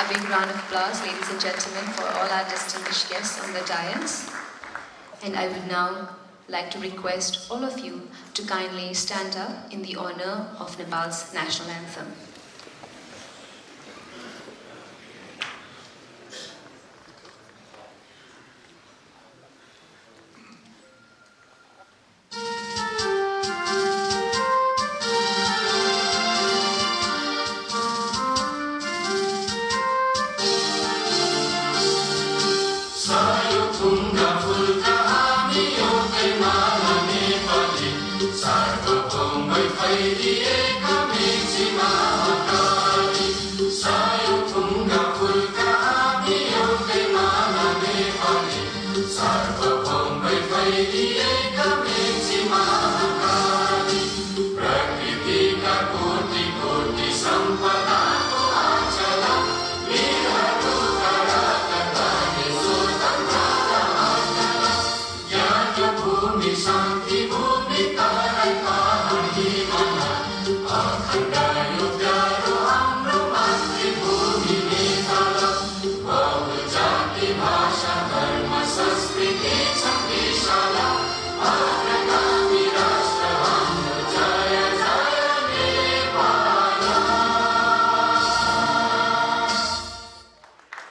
A big round of applause, ladies and gentlemen, for all our distinguished guests on the dais. And I would now like to request all of you to kindly stand up in the honor of Nepal's national anthem.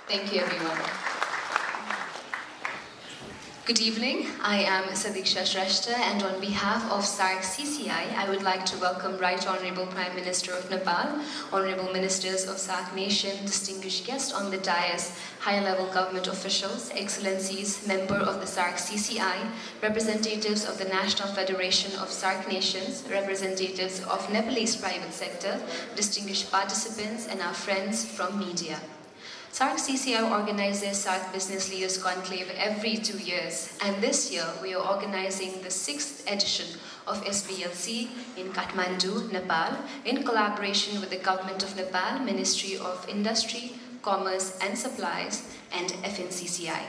Thank you, everyone. Good evening. I am Sadiksha Shrestha, and on behalf of SAARC CCI, I would like to welcome Right Honorable Prime Minister of Nepal, Honorable Ministers of SAARC Nation, distinguished guests on the dais, high-level government officials, Excellencies, member of the SAARC CCI, representatives of the National Federation of SAARC Nations, representatives of Nepalese private sector, distinguished participants, and our friends from media. SAARC CCI organizes SAARC Business Leaders Conclave every 2 years, and this year we are organizing the 6th edition of SBLC in Kathmandu, Nepal, in collaboration with the Government of Nepal, Ministry of Industry, Commerce and Supplies, and FNCCI.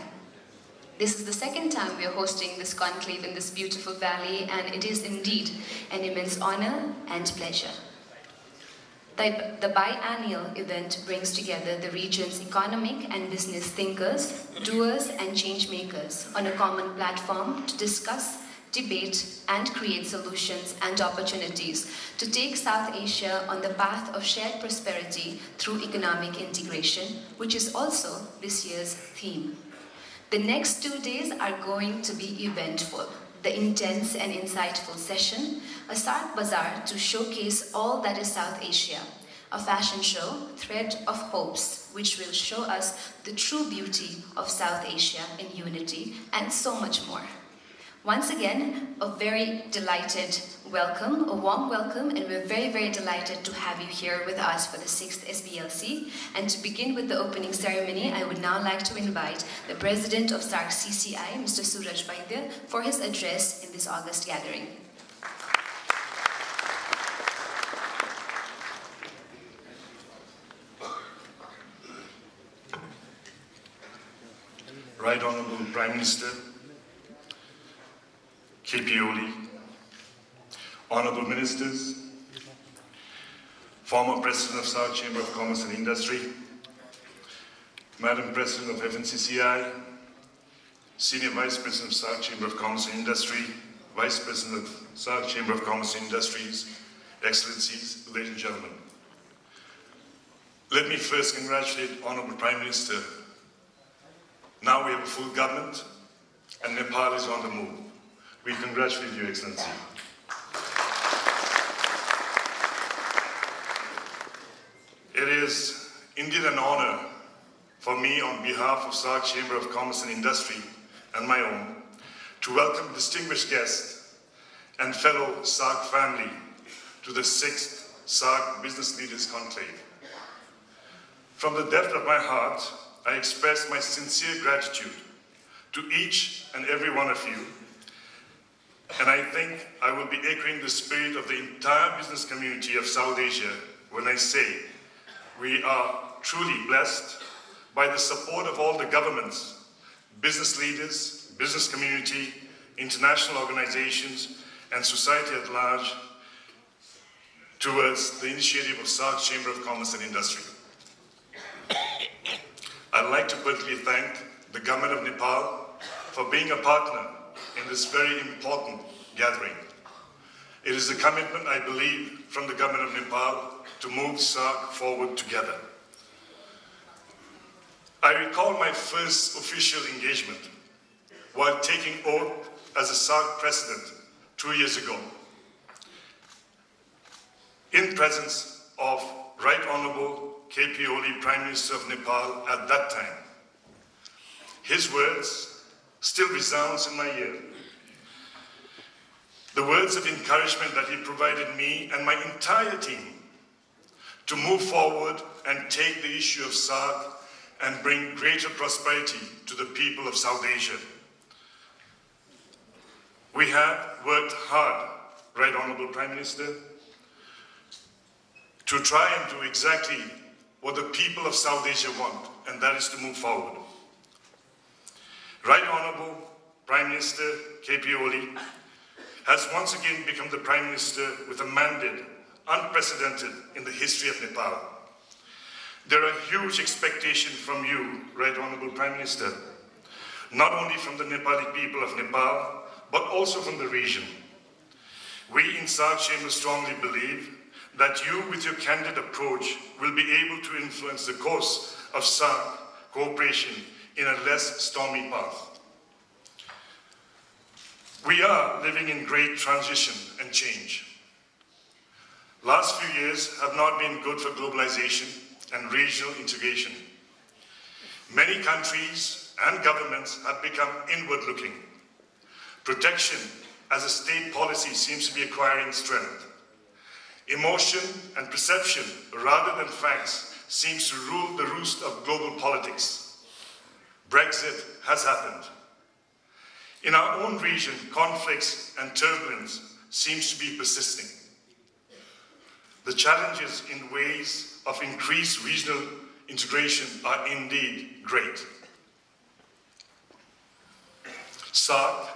This is the second time we are hosting this conclave in this beautiful valley, and it is indeed an immense honor and pleasure. The biannual event brings together the region's economic and business thinkers, doers and change makers on a common platform to discuss, debate and create solutions and opportunities to take South Asia on the path of shared prosperity through economic integration, which is also this year's theme. The next 2 days are going to be eventful. The intense and insightful session, a SAARC Bazaar to showcase all that is South Asia, a fashion show, Thread of Hopes, which will show us the true beauty of South Asia in unity, and so much more. Once again, a very delighted welcome, a warm welcome, and we're very, very delighted to have you here with us for the 6th SBLC. And to begin with the opening ceremony, I would now like to invite the President of SAARC CCI, Mr. Suraj Vaidya, for his address in this August gathering. Right Honorable Prime Minister, KP Oli, Honorable Ministers, former President of SAARC Chamber of Commerce and Industry, Madam President of FNCCI, Senior Vice President of SAARC Chamber of Commerce and Industry, Vice President of SAARC Chamber of Commerce and Industries, Excellencies, ladies and gentlemen. Let me first congratulate Honorable Prime Minister. Now we have a full government and Nepal is on the move. We congratulate you, Excellency. It is indeed an honor for me on behalf of SAARC Chamber of Commerce and Industry and my own to welcome distinguished guests and fellow SAARC family to the 6th SAARC Business Leaders Conclave. From the depth of my heart, I express my sincere gratitude to each and every one of you, and I think I will be echoing the spirit of the entire business community of South Asia when I say we are truly blessed by the support of all the governments, business leaders, business community, international organizations, and society at large towards the initiative of SAARC Chamber of Commerce and Industry. publicly thank the government of Nepal for being a partner in this very important gathering. It is a commitment, I believe, from the government of Nepal to move SAARC forward together. I recall my first official engagement while taking oath as a SAARC president 2 years ago, in presence of Right Honorable K.P. Oli, Prime Minister of Nepal at that time. His words still resounds in my ear. The words of encouragement that he provided me and my entire team to move forward and take the issue of SAARC and bring greater prosperity to the people of South Asia. We have worked hard, Right Honorable Prime Minister, to try and do exactly what the people of South Asia want, and that is to move forward. Right Honorable Prime Minister K.P. Oli has once again become the Prime Minister with a mandate unprecedented in the history of Nepal. There are huge expectations from you, Right Honorable Prime Minister, not only from the Nepali people of Nepal, but also from the region. We in SAARC Chamber strongly believe that you, with your candid approach, will be able to influence the course of SAARC cooperation in a less stormy path. We are living in great transition and change. Last few years have not been good for globalization and regional integration. Many countries and governments have become inward-looking. Protection as a state policy seems to be acquiring strength. Emotion and perception, rather than facts, seems to rule the roost of global politics. Brexit has happened. In our own region, conflicts and turbulence seems to be persisting. The challenges in ways of increased regional integration are indeed great. SAARC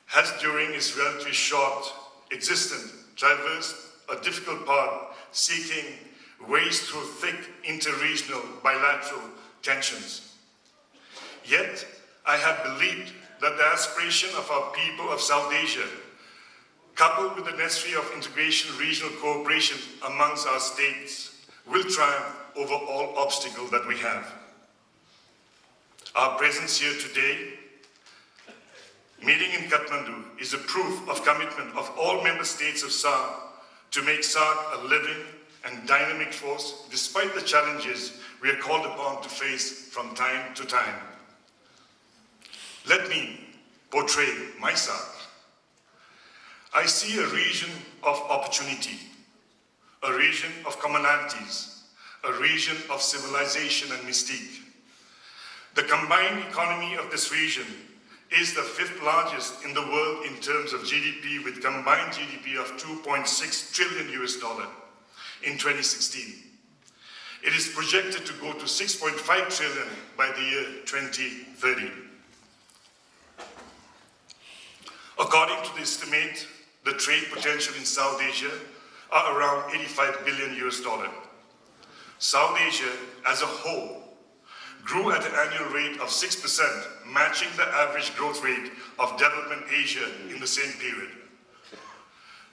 has, during its relatively short existence, traversed a difficult path, seeking ways through thick interregional bilateral tensions. Yet, I have believed that the aspiration of our people of South Asia, coupled with the necessity of integration regional cooperation amongst our states, will triumph over all obstacles that we have. Our presence here today, meeting in Kathmandu, is a proof of commitment of all member states of SAARC to make SAARC a living and dynamic force despite the challenges we are called upon to face from time to time. Let me portray my SAARC. I see a region of opportunity, a region of commonalities, a region of civilization and mystique. The combined economy of this region is the 5th largest in the world in terms of GDP, with combined GDP of $2.6 trillion in 2016. It is projected to go to 6.5 trillion by the year 2030. According to the estimate, the trade potential in South Asia are around $85 billion. South Asia as a whole grew at an annual rate of 6%, matching the average growth rate of development Asia in the same period.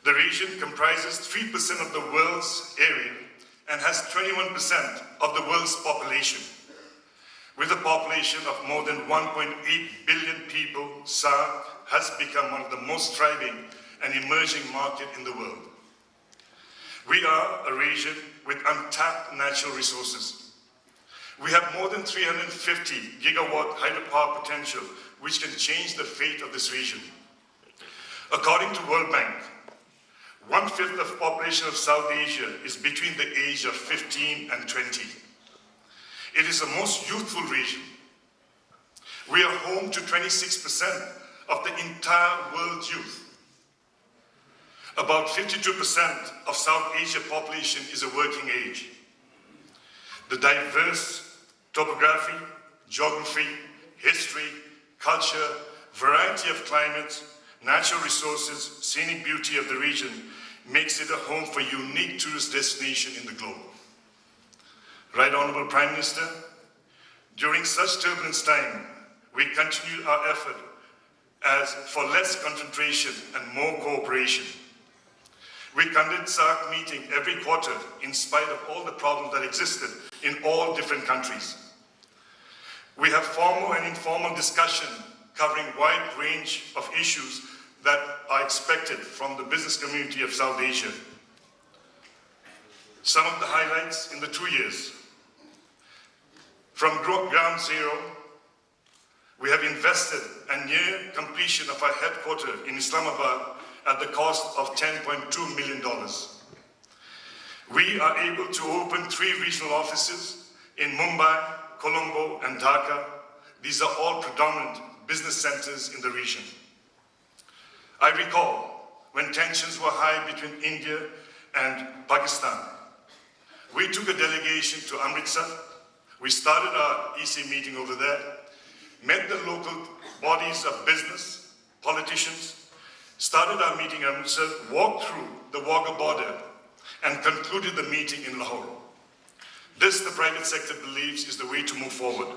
The region comprises 3% of the world's area and has 21% of the world's population. With a population of more than 1.8 billion people, SAARC has become one of the most thriving and emerging markets in the world. We are a region with untapped natural resources. We have more than 350 gigawatt hydropower potential, which can change the fate of this region. According to World Bank, 1/5 of the population of South Asia is between the age of 15 and 20. It is the most youthful region. We are home to 26% of the entire world's youth. About 52% of South Asia population is a working age. The diverse topography, geography, history, culture, variety of climates, natural resources, scenic beauty of the region makes it a home for unique tourist destination in the globe. Right Honorable Prime Minister, During such turbulence time, we continued our effort as for less concentration and more cooperation. We conduct SAARC meeting every quarter in spite of all the problems that existed in all different countries. We have formal and informal discussion covering a wide range of issues that are expected from the business community of South Asia. Some of the highlights in the 2 years. From ground zero, we have invested and near completion of our headquarters in Islamabad at the cost of $10.2 million. We are able to open 3 regional offices in Mumbai, Colombo, and Dhaka. These are all predominant business centers in the region. I recall when tensions were high between India and Pakistan. We took a delegation to Amritsar. We started our EC meeting over there, met the local bodies of business, politicians, started our meeting in Amritsar, walked through the Wagah border, and concluded the meeting in Lahore. This, the private sector believes, is the way to move forward.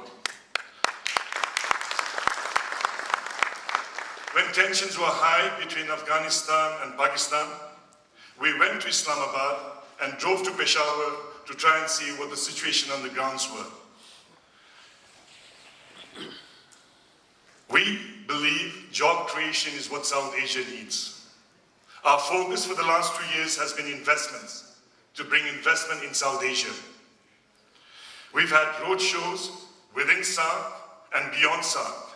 When tensions were high between Afghanistan and Pakistan, we went to Islamabad and drove to Peshawar to try and see what the situation on the grounds were. We believe job creation is what South Asia needs. Our focus for the last 2 years has been investments, to bring investment in South Asia. We've had road shows within SAARC and beyond SAARC.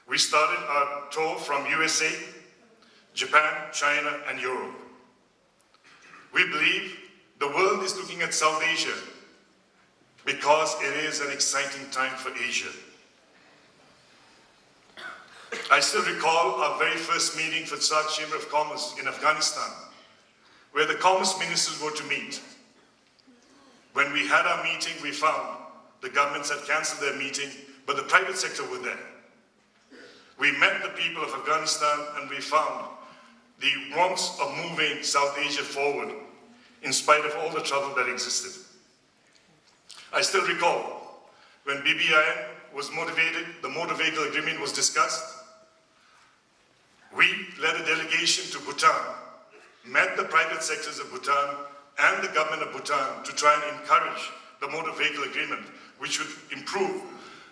We started our tour from USA, Japan, China, and Europe. We believe the world is looking at South Asia because it is an exciting time for Asia. I still recall our very first meeting for SAARC Chamber of Commerce in Afghanistan, where the commerce ministers were to meet. When we had our meeting, we found the governments had cancelled their meeting, but the private sector were there. We met the people of Afghanistan and we found the wants of moving South Asia forward in spite of all the trouble that existed. I still recall when BBIN was motivated, the motor vehicle agreement was discussed. We led a delegation to Bhutan, met the private sectors of Bhutan and the government of Bhutan to try and encourage the motor vehicle agreement, which would improve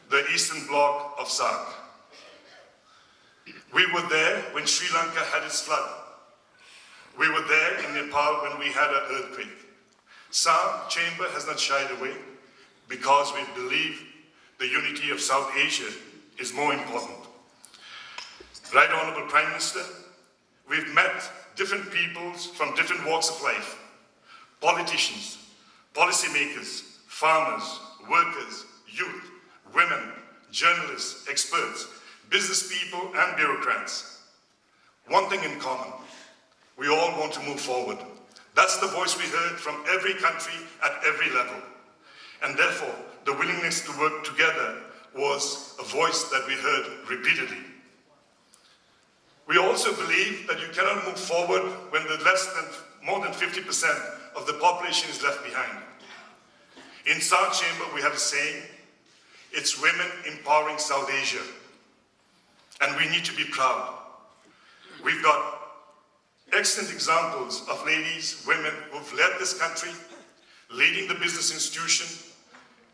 the eastern bloc of SAARC. We were there when Sri Lanka had its flood. We were there in Nepal when we had an earthquake. SAARC Chamber has not shied away because we believe the unity of South Asia is more important. Right Honorable Prime Minister, we've met different peoples from different walks of life, politicians, policymakers, farmers, workers, youth, women, journalists, experts, business people and bureaucrats. One thing in common, we all want to move forward. That's the voice we heard from every country at every level. And therefore, the willingness to work together was a voice that we heard repeatedly. We also believe that you cannot move forward when more than 50% of the population is left behind. In SAARC Chamber, we have a saying, it's women empowering South Asia. And we need to be proud. We've got excellent examples of ladies, women who've led this country, leading the business institution,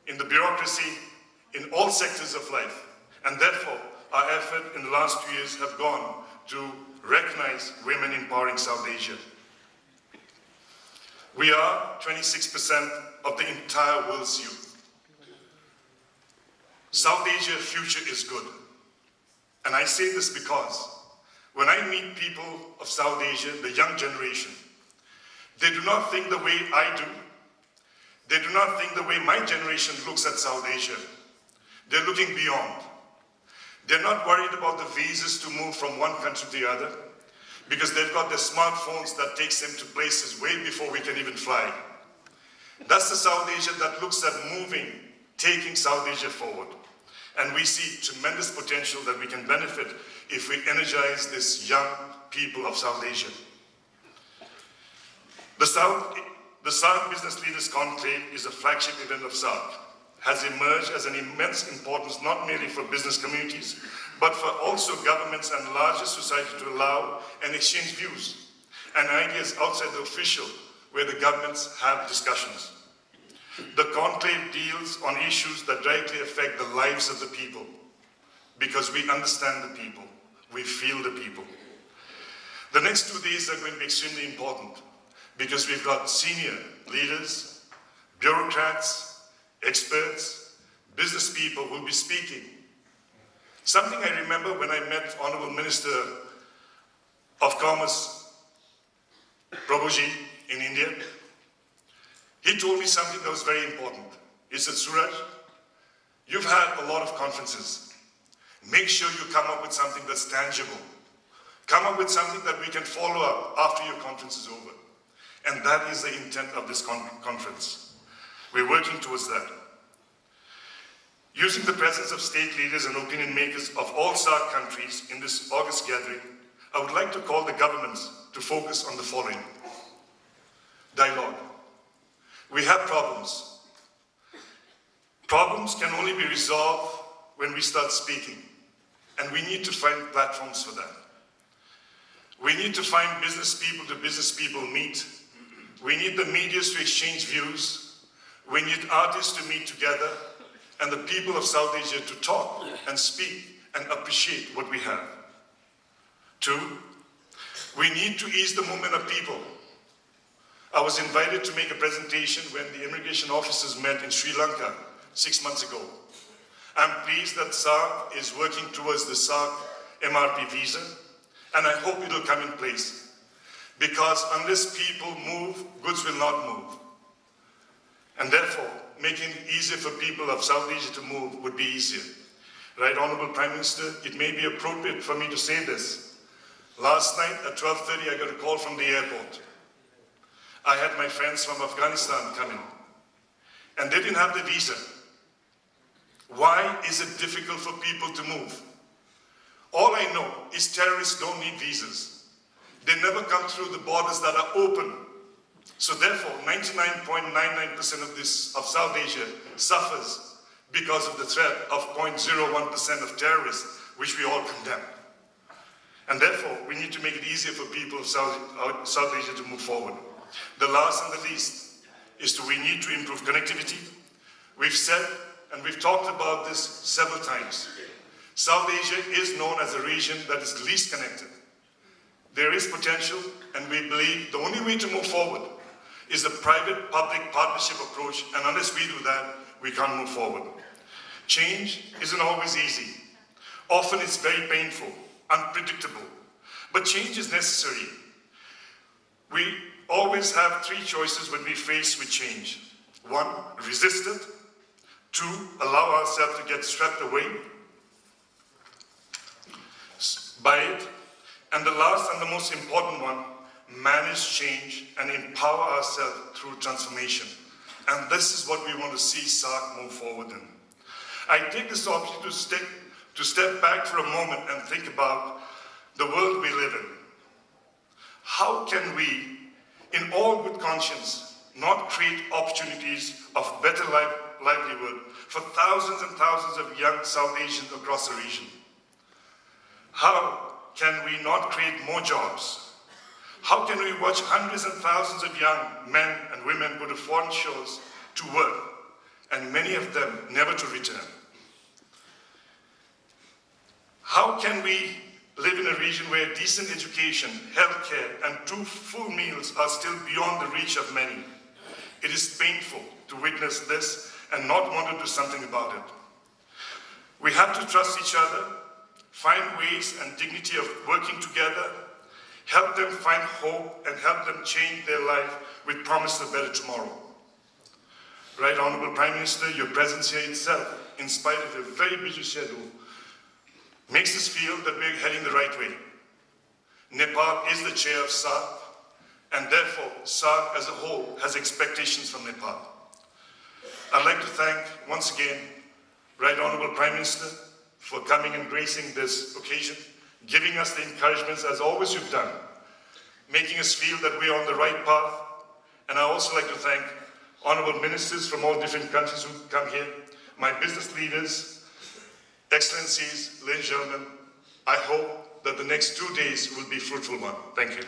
in the bureaucracy, in all sectors of life. And therefore, our effort in the last 2 years have gone to recognize women empowering South Asia. We are 26% of the entire world's youth. South Asia's future is good. And I say this because when I meet people of South Asia, the young generation, they do not think the way I do. They do not think the way my generation looks at South Asia. They're looking beyond. They're not worried about the visas to move from one country to the other because they've got their smartphones that takes them to places way before we can even fly. That's the South Asia that looks at moving, taking South Asia forward. And we see tremendous potential that we can benefit if we energize this young people of South Asia. The SAARC Business Leaders Conclave is a flagship event of SAARC. has emerged as an immense importance not merely for business communities, but for also governments and larger society to allow and exchange views and ideas outside the official, where the governments have discussions. The conclave deals on issues that directly affect the lives of the people, because we understand the people, we feel the people. The next 2 days are going to be extremely important, because we've got senior leaders, bureaucrats, experts, business people who will be speaking. Something I remember when I met Honorable Minister of Commerce, Prabhuji, in India. He told me something that was very important. He said, Suraj, you've had a lot of conferences. Make sure you come up with something that's tangible. Come up with something that we can follow up after your conference is over. And that is the intent of this conference. We're working towards that. Using the presence of state leaders and opinion makers of all SAARC countries in this August gathering, I would like to call the governments to focus on the following. Dialogue. We have problems. Problems can only be resolved when we start speaking, and we need to find platforms for that. We need to find business people meet. We need the media to exchange views. We need artists to meet together, and the people of South Asia to talk and speak and appreciate what we have. 2, we need to ease the movement of people. I was invited to make a presentation when the immigration officers met in Sri Lanka 6 months ago. I'm pleased that SAARC is working towards the SAARC MRP visa, and I hope it will come in place. Because unless people move, goods will not move. And therefore, making it easier for people of South Asia to move would be easier. Right, Honorable Prime Minister, it may be appropriate for me to say this. Last night at 12:30, I got a call from the airport. I had my friends from Afghanistan come in, and they didn't have the visa. Why is it difficult for people to move? All I know is terrorists don't need visas. They never come through the borders that are open. So therefore, 99.99% of South Asia suffers because of the threat of 0.01% of terrorists, which we all condemn. And therefore, we need to make it easier for people of South Asia to move forward. The last and the least is we need to improve connectivity. We've said, and we've talked about this several times, South Asia is known as a region that is least connected. There is potential, and we believe the only way to move forward is a private-public partnership approach, and unless we do that, we can't move forward. Change isn't always easy. Often it's very painful, unpredictable, but change is necessary. We always have 3 choices when we face with change. 1, resist it. 2, allow ourselves to get swept away by it. And the last and the most important one, manage change and empower ourselves through transformation. And this is what we want to see SAARC move forward in. I take this opportunity to step back for a moment and think about the world we live in. How can we, in all good conscience, not create opportunities of better livelihood for thousands and thousands of young South Asians across the region? How can we not create more jobs? How can we watch hundreds and thousands of young men and women go to foreign shores to work, and many of them never to return? How can we live in a region where decent education, healthcare, and 2 full meals are still beyond the reach of many? It is painful to witness this and not want to do something about it. We have to trust each other, find ways and dignity of working together, help them find hope, and help them change their life with promise of a better tomorrow. Right, Honorable Prime Minister, your presence here itself, in spite of a very busy schedule, makes us feel that we're heading the right way. Nepal is the chair of SAARC, and therefore SAARC as a whole has expectations from Nepal. I'd like to thank once again Right Honorable Prime Minister for coming and gracing this occasion, giving us the encouragements as always you've done, making us feel that we're on the right path. And I also like to thank Honorable Ministers from all different countries who come here my business leaders, excellencies, ladies and gentlemen, I hope that the next 2 days will be a fruitful one. Thank you.